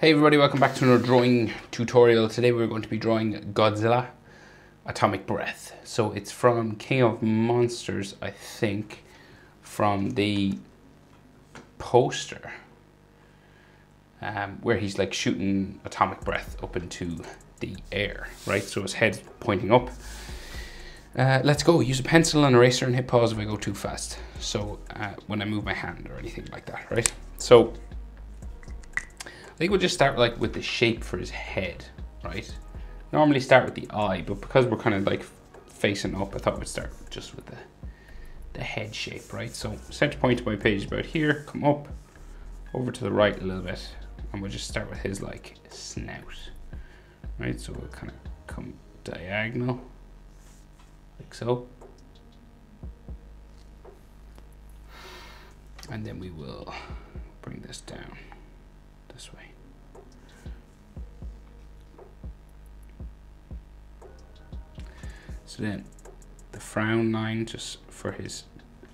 Hey everybody, welcome back to another drawing tutorial. Today we're going to be drawing Godzilla Atomic Breath. So it's from King of Monsters, I think, from the poster where he's like shooting atomic breath up into the air, right? So his head's pointing up. Let's go. Use a pencil and eraser and hit pause if I go too fast. So when I move my hand or anything like that, right? So I think we'll just start like with the shape for his head, right? Normally start with the eye, but because we're kind of like facing up, I thought we'd start just with the head shape, right? So center point of my page is about here, come up, over to the right a little bit, and we'll just start with his like snout, right? So we'll kind of come diagonal, like so. And then we will bring this down this way. So then the frown line just for his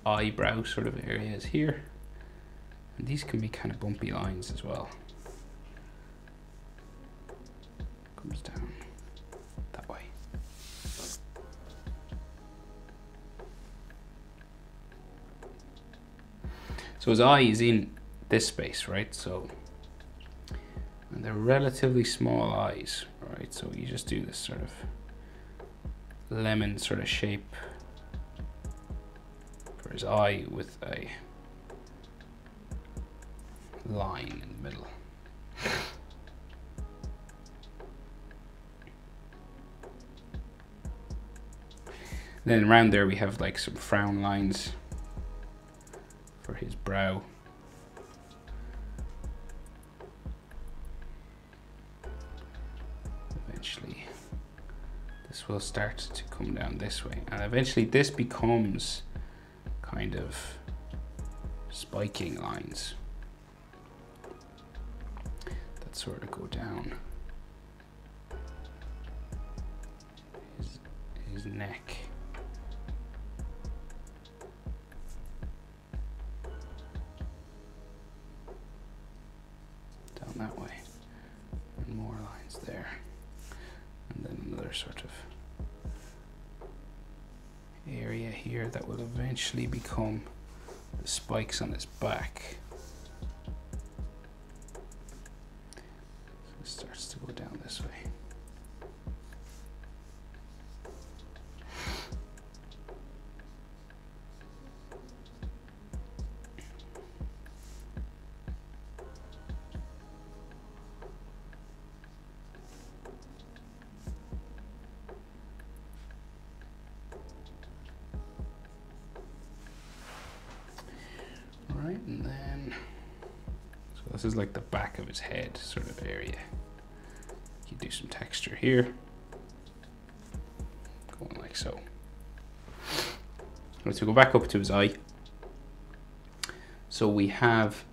eyebrow sort of area is here. And these can be kind of bumpy lines as well. Comes down that way. So his eye is in this space, right? So, and they're relatively small eyes, right? So you just do this sort of lemon sort of shape for his eye with a line in the middle. Then around there we have like some frown lines for his brow. Eventually this will start to come down this way, and eventually this becomes kind of spiking lines that sort of go down his neck. Down that way, and more lines there, and then another sort of area here that will eventually become the spikes on his back. So it starts to go down this way. Right, and then, so this is like the back of his head sort of area. You do some texture here, going like so. Right, so go back up to his eye. So we have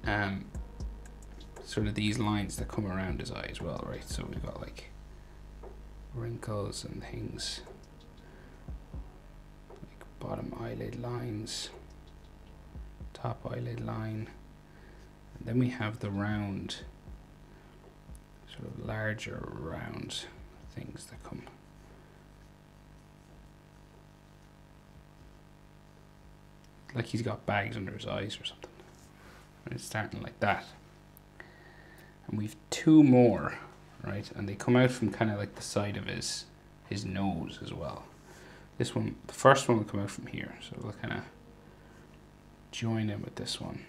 sort of these lines that come around his eye as well, right? So we've got like wrinkles and things, like bottom eyelid lines, top eyelid line, and then we have the round, sort of larger round things that come. Like he's got bags under his eyes or something. And it's starting like that. And we've two more, right? And they come out from kind of like the side of his nose as well. This one, the first one will come out from here, so we'll kind of join in with this one,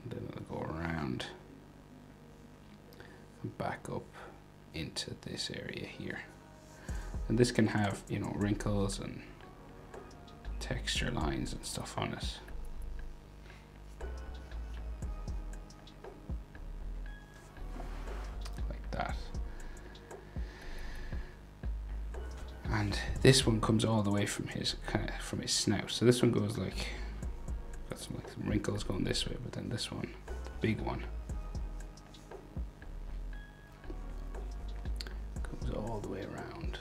and then it'll go around and back up into this area here. And this can have, you know, wrinkles and texture lines and stuff on it. Like that. And this one comes all the way from his from his snout. So this one goes like, got some like some wrinkles going this way, but then this one, the big one, comes all the way around.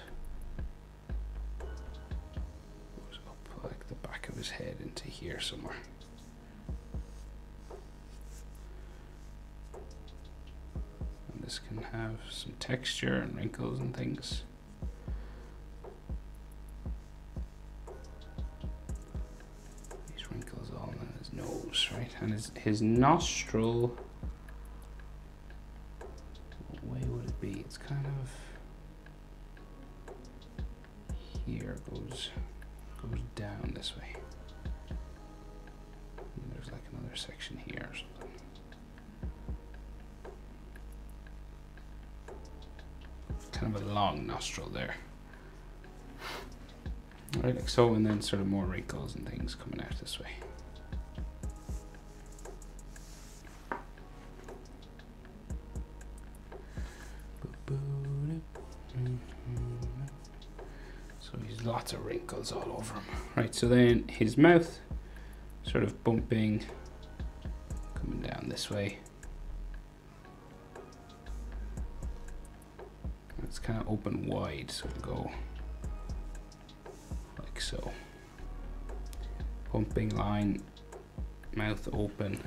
Goes up like the back of his head into here somewhere. This can have some texture and wrinkles and things. These wrinkles all in his nose, right? And his nostril, what way would it be? It's kind of here, goes down this way. And there's like another section here or something. Kind of a long nostril there. Right, like so, and then sort of more wrinkles and things coming out this way. So he's lots of wrinkles all over him. Right, so then his mouth sort of bumping, coming down this way. It's kind of open wide, so it'll go like so. Pumping line, mouth open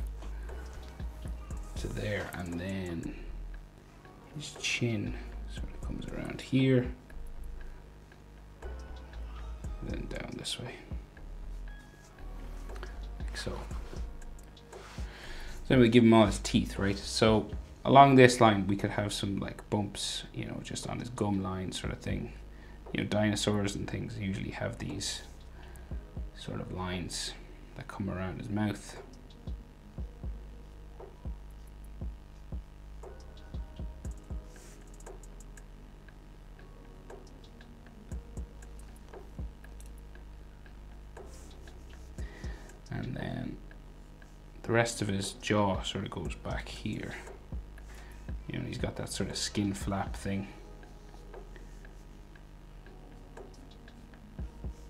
to there, and then his chin sort of comes around here, and then down this way, like so. So then we give him all his teeth, right? So along this line, we could have some like bumps, you know, just on his gum line sort of thing. You know, dinosaurs and things usually have these sort of lines that come around his mouth. And then the rest of his jaw sort of goes back here. You know, he's got that sort of skin flap thing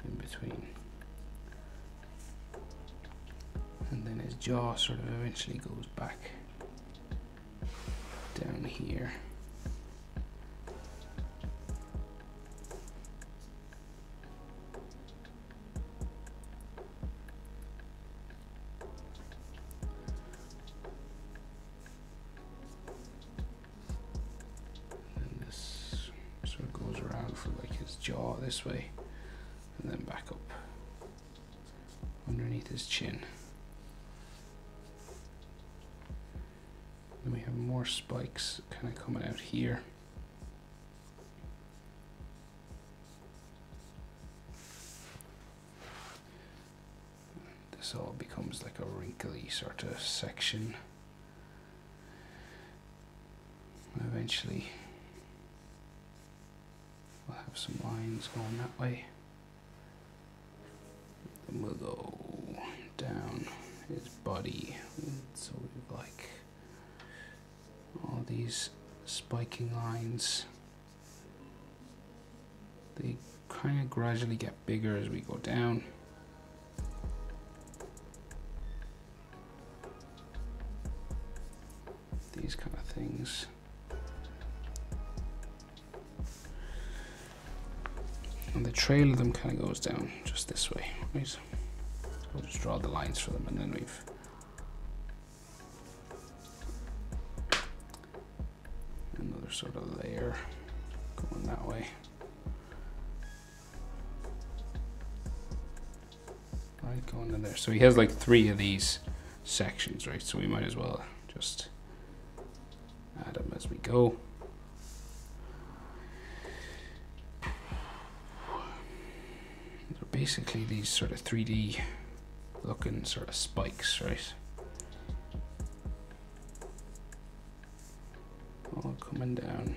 in between. And then his jaw sort of eventually goes back down here. Jaw this way, and then back up underneath his chin. Then we have more spikes kind of coming out here. This all becomes like a wrinkly sort of section. Eventually we'll have some lines going that way. Then we'll go down his body. So we've like all these spiking lines. They kind of gradually get bigger as we go down. These kind of things. And the trail of them kind of goes down just this way, right? So we'll just draw the lines for them, and then we've another sort of layer going that way. Right, going in there. So he has like 3 of these sections, right? So we might as well just add them as we go. Basically these sort of 3D looking sort of spikes, right? All coming down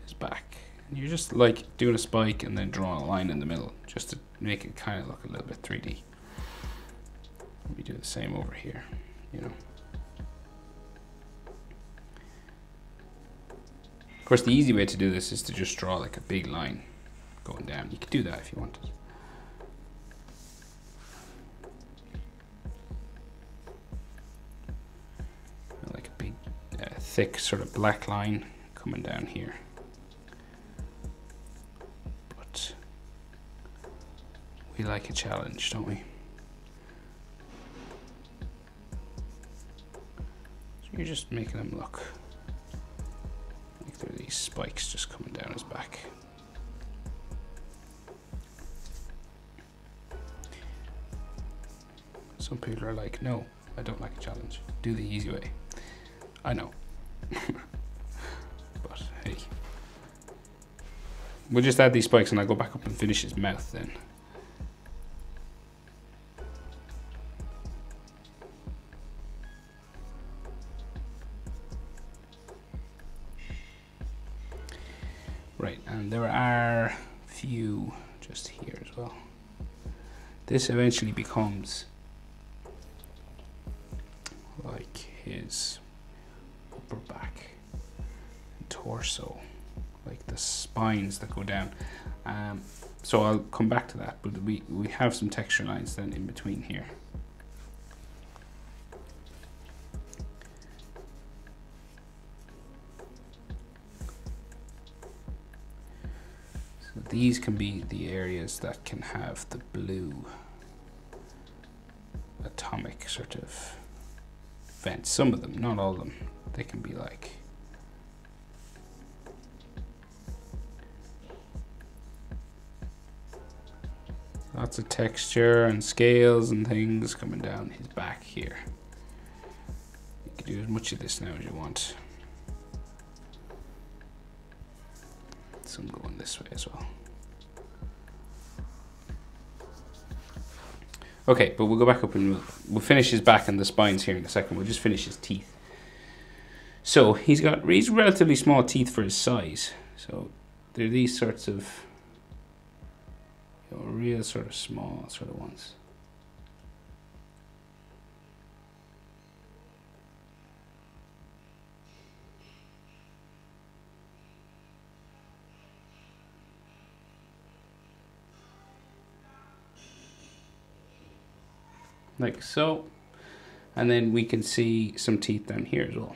his back. And you're just like doing a spike and then drawing a line in the middle just to make it kind of look a little bit 3D. We do the same over here, you know. Of course, the easy way to do this is to just draw like a big line going down. You could do that if you wanted. Like a big, thick sort of black line coming down here. But we like a challenge, don't we? So you're just making them look these spikes just coming down his back. Some people are like, no, I don't like a challenge. Do the easy way. I know. But hey. We'll just add these spikes and I'll go back up and finish his mouth then. Right, and there are a few just here as well. This eventually becomes like his upper back and torso, like the spines that go down. So I'll come back to that, but we have some texture lines then in between here. So these can be the areas that can have the blue atomic sort of vents. Some of them, not all of them. They can be like lots of texture and scales and things coming down his back here. You can do as much of this now as you want. Some going this way as well. Okay, but we'll go back up and we'll finish his back and the spines here in a second. We'll just finish his teeth. So he's got relatively small teeth for his size. So they're these sorts of, you know, real sort of small sort of ones. Like so. And then we can see some teeth down here as well.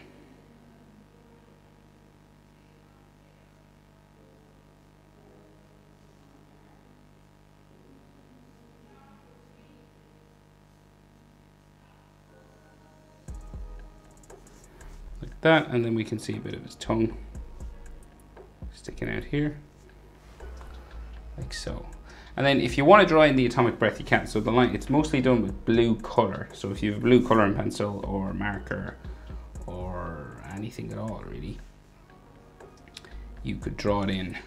Like that, and then we can see a bit of his tongue sticking out here. Like so. And then if you want to draw in the atomic breath, you can. So the line, it's mostly done with blue color. So if you have a blue coloring pencil or marker or anything at all really, you could draw it in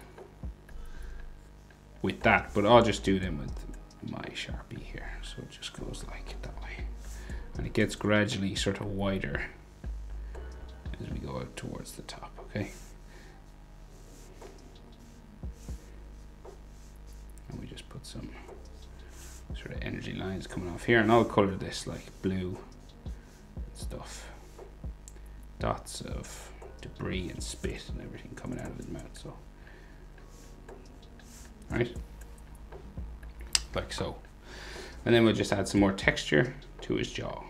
with that. But I'll just do them with my Sharpie here. So it just goes like that way. And it gets gradually sort of wider as we go out towards the top, okay? And we just put some sort of energy lines coming off here, and I'll color this like blue stuff. Dots of debris and spit and everything coming out of his mouth, so. Right? Like so. And then we'll just add some more texture to his jaw.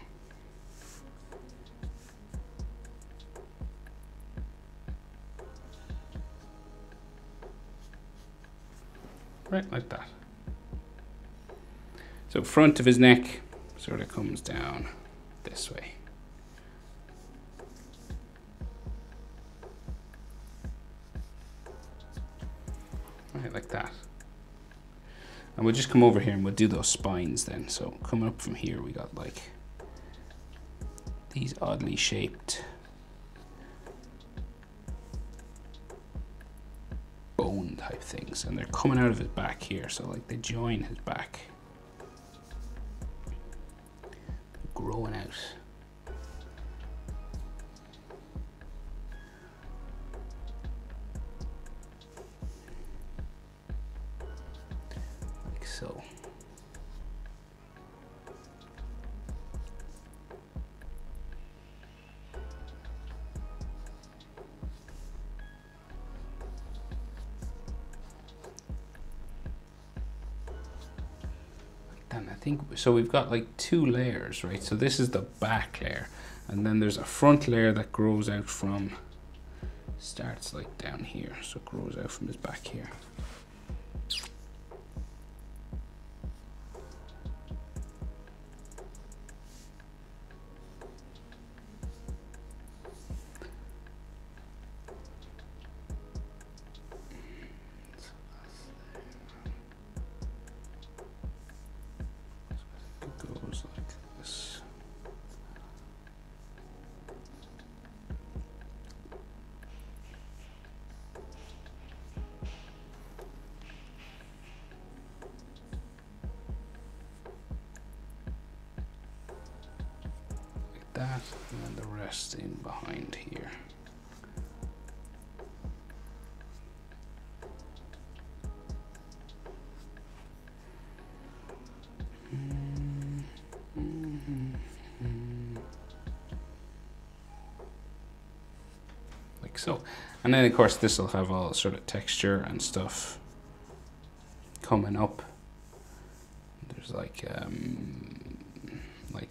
Right, like that. So front of his neck sort of comes down this way. Right, like that. And we'll just come over here and we'll do those spines then. So coming up from here, we got like these oddly shaped bone type things, and they're coming out of his back here, so like they join his back, growing out. Like so. And I think, so we've got like two layers, right? So this is the back layer, and then there's a front layer that grows out from, starts like down here, so it grows out from his back here. and then the rest in behind here. Like so. And then of course this will have all sort of texture and stuff coming up. There's like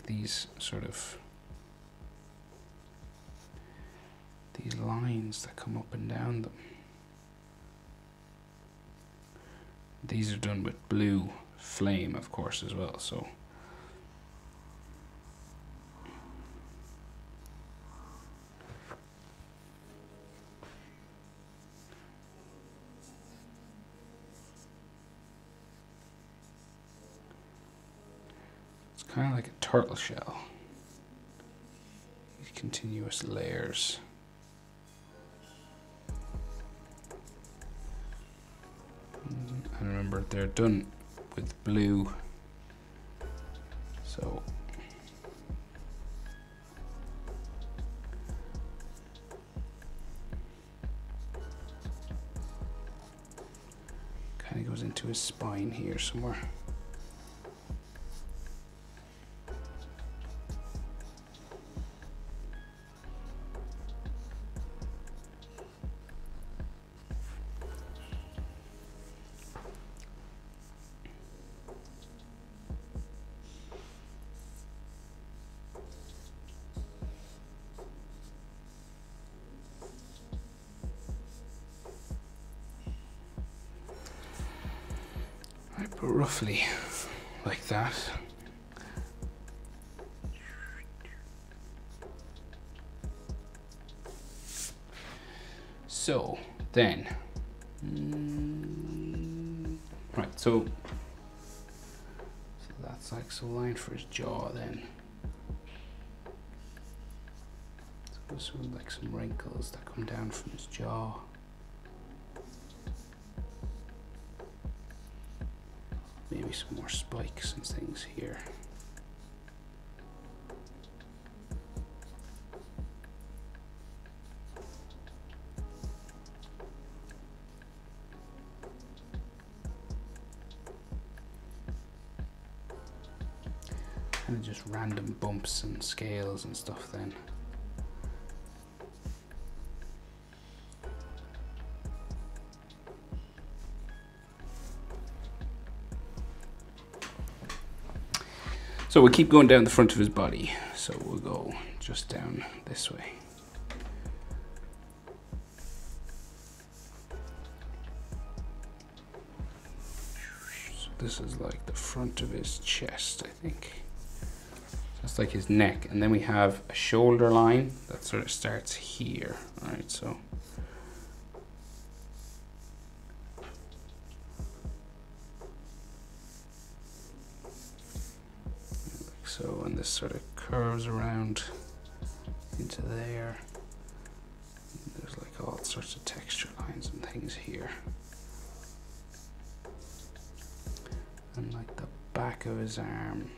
these sort of these lines that come up and down them. These are done with blue flame, of course, as well. So it's kind of like a turtle shell. These continuous layers. And remember, they're done with blue, so kind of goes into his spine here somewhere. But roughly like that. So then, right, so that's like so line for his jaw then. So sort of like some wrinkles that come down from his jaw. Maybe some more spikes and things here. Kind of just random bumps and scales and stuff then. So we'll keep going down the front of his body. So we'll go just down this way. So this is like the front of his chest, I think. That's like his neck. And then we have a shoulder line that sort of starts here. All right, so. So, and this sort of curves around into there. There's like all sorts of texture lines and things here. And like the back of his arm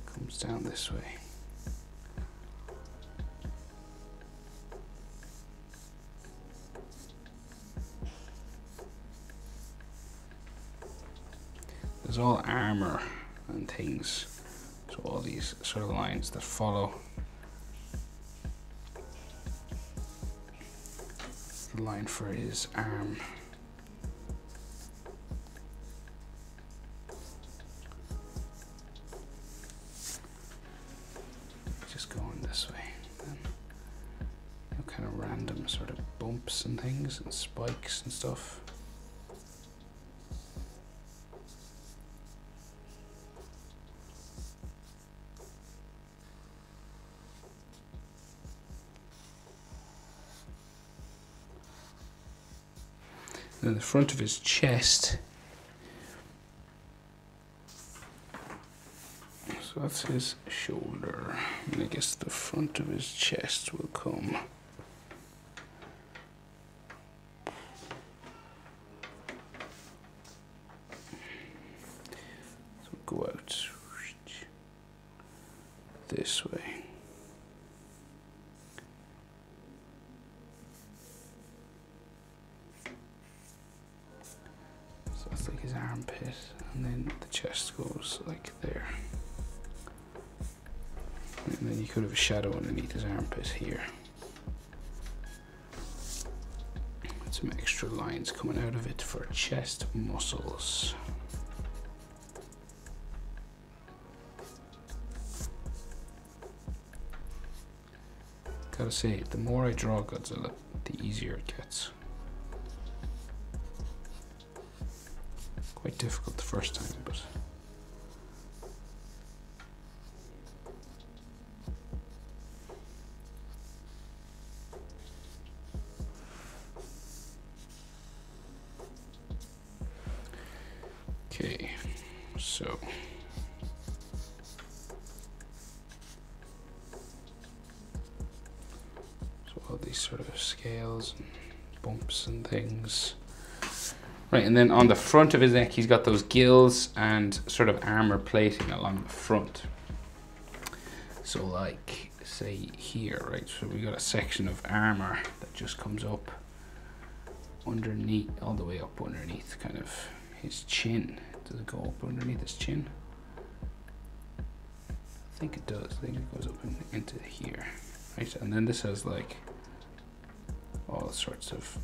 comes down this way. There's all armor and things, so all these sort of lines that follow the line for his arm. Just going this way, then kind of random sort of bumps and things and spikes and stuff. Then the front of his chest. So that's his shoulder. And I guess the front of his chest will come. So go out this way. So that's like his armpit, and then the chest goes like there. And then you could have a shadow underneath his armpit here. Some extra lines coming out of it for chest muscles. Gotta say, the more I draw Godzilla, the easier it gets. Quite difficult the first time, but okay, so all these sort of scales and bumps and things. Right, and then on the front of his neck, he's got those gills and sort of armor plating along the front. So like, say here, right, so we got a section of armor that just comes up underneath, all the way up underneath kind of his chin. Does it go up underneath his chin? I think it does. I think it goes up into here, right? And then this has like all sorts of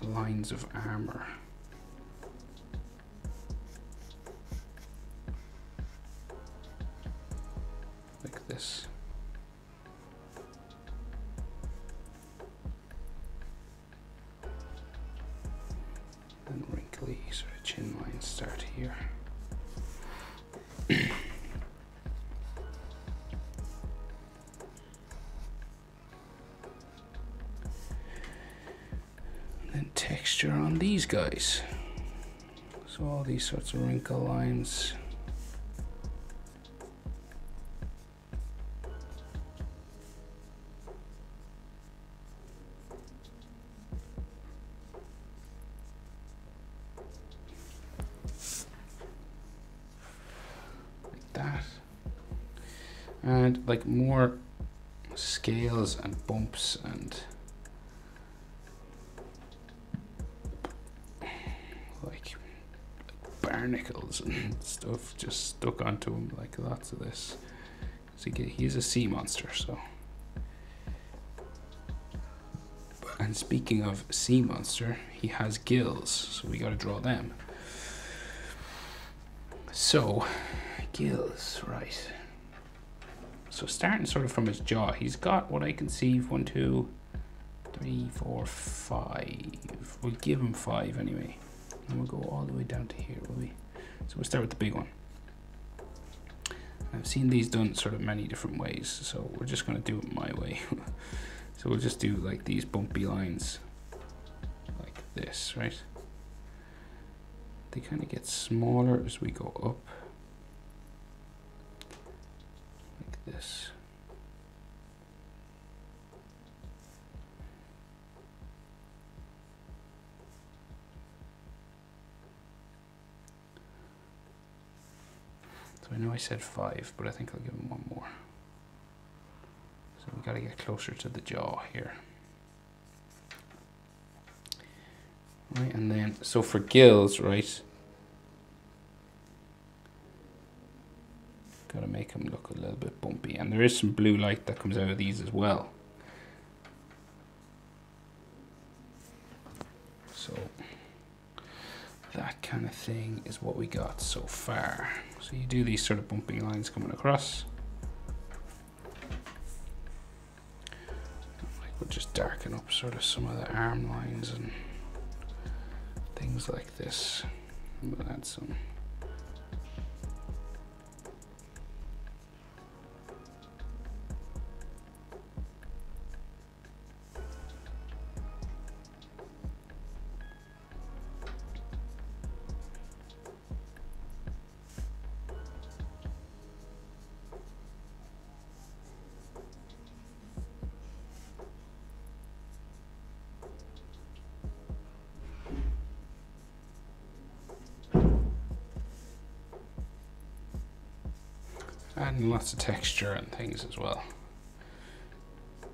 lines of armor. Like this. And wrinkly sort of chin lines start here. Texture on these guys. So all these sorts of wrinkle lines. Like that. And like more scales and bumps and barnacles and stuff just stuck onto him, like lots of this. So he's a sea monster, so. And speaking of sea monster, he has gills, so we gotta draw them. So, gills, right. So starting sort of from his jaw, he's got what I can see, 1, 2, 3, 4, 5. We'll give him 5 anyway. And we'll go all the way down to here, will we? So we'll start with the big one. I've seen these done sort of many different ways, so we're just going to do it my way. So we'll just do like these bumpy lines, like this, right? They kind of get smaller as we go up, like this. So I know I said 5, but I think I'll give him 1 more. So we gotta get closer to the jaw here. Right, and then, so for gills, right, gotta make him look a little bit bumpy. And there is some blue light that comes out of these as well. So that kind of thing is what we got so far. So you do these sort of bumpy lines coming across. Like we'll just darken up sort of some of the arm lines and things like this. And we'll add some. Adding lots of texture and things as well,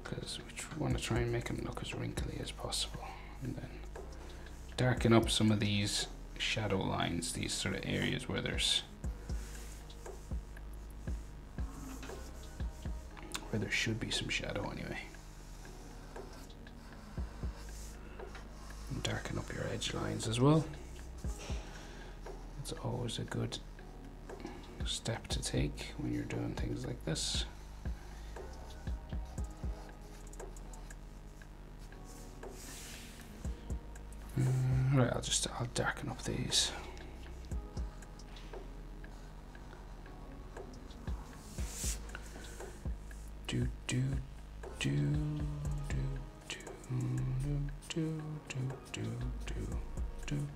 because we want to try and make them look as wrinkly as possible. And then darken up some of these shadow lines, these sort of areas where there should be some shadow anyway. And darken up your edge lines as well. It's always a good step to take when you're doing things like this. Right, I'll darken up these. Do do do do do do do do do do.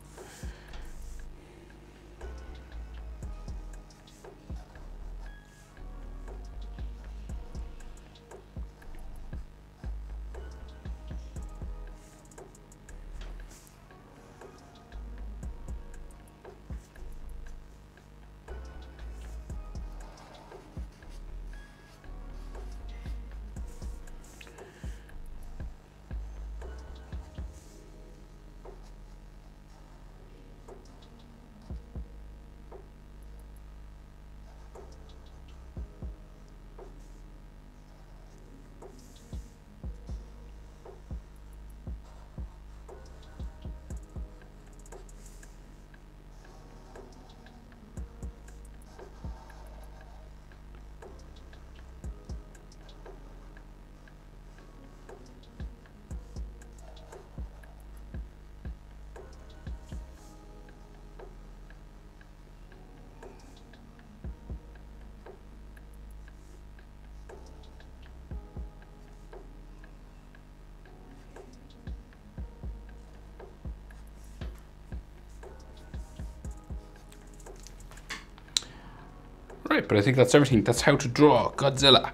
Right, but I think that's everything. That's how to draw Godzilla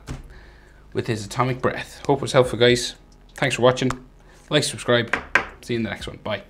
with his atomic breath. Hope it was helpful, guys. Thanks for watching. Like, subscribe. See you in the next one. Bye.